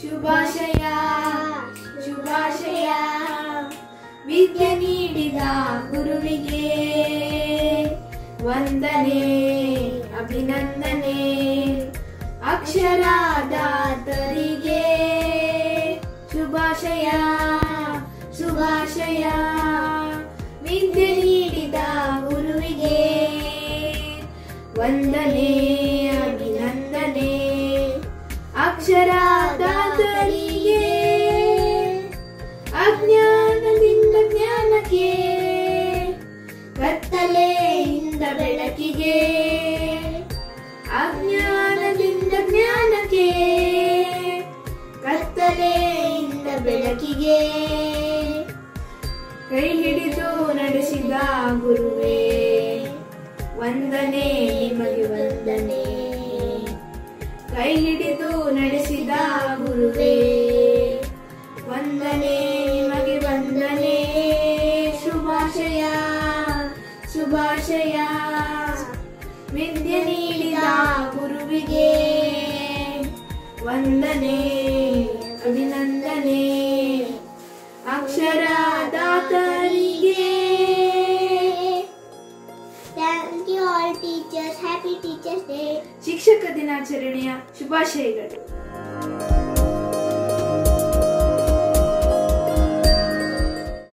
ಶುಭಾಶಯ ಶುಭಾಶಯ. ವಿದ್ಯೆ ನೀಡಿದ ಗುರುವಿಗೆ ವಂದನೆ ಅಭಿನಂದನೆ. ಅಕ್ಷರದಾತರಿಗೆ ಶುಭಾಶಯ ಶುಭಾಶಯ. ವಿದ್ಯೆ ನೀಡಿದ ಗುರುವಿಗೆ ವಂದನೆ ಅಭಿನಂದನೆ. ಅಕ್ಷರದಾತರಿಗೆ ಅಜ್ಞಾನದಿಂದ ಜ್ಞಾನಕ್ಕೆ, ಕತ್ತಲೆಯಿಂದ ಬೆಳಕಿಗೆ. ಅಜ್ಞಾನದಿಂದ ಜ್ಞಾನಕ್ಕೆ, ಕತ್ತಲೆಯಿಂದ ಬೆಳಕಿಗೆ. ಕೈ ಹಿಡಿದು ನಡೆಸಿದ ಗುರುವೇ ವಂದನೆ ನಿಮಗೆ ವಂದನೆ. ಕೈ ಹಿಡಿದು ನಡೆಸಿದ ಗುರುವೇ ವಂದನೆ ನಿಮಗೆ ವಂದನೆ. ಶುಭಾಶಯ ಶುಭಾಶಯ. ವಿದ್ಯೆ ನೀಡಿದ ಗುರುವಿಗೆ ವಂದನೆ ಅಭಿನಂದನೆ. ಅಕ್ಷರದಾತರಿಗೆ. Thank you all teachers. Happy Teachers Day. ಶಿಕ್ಷಕ ದಿನಾಚರಣೆಯ ಶುಭಾಶಯಗಳು.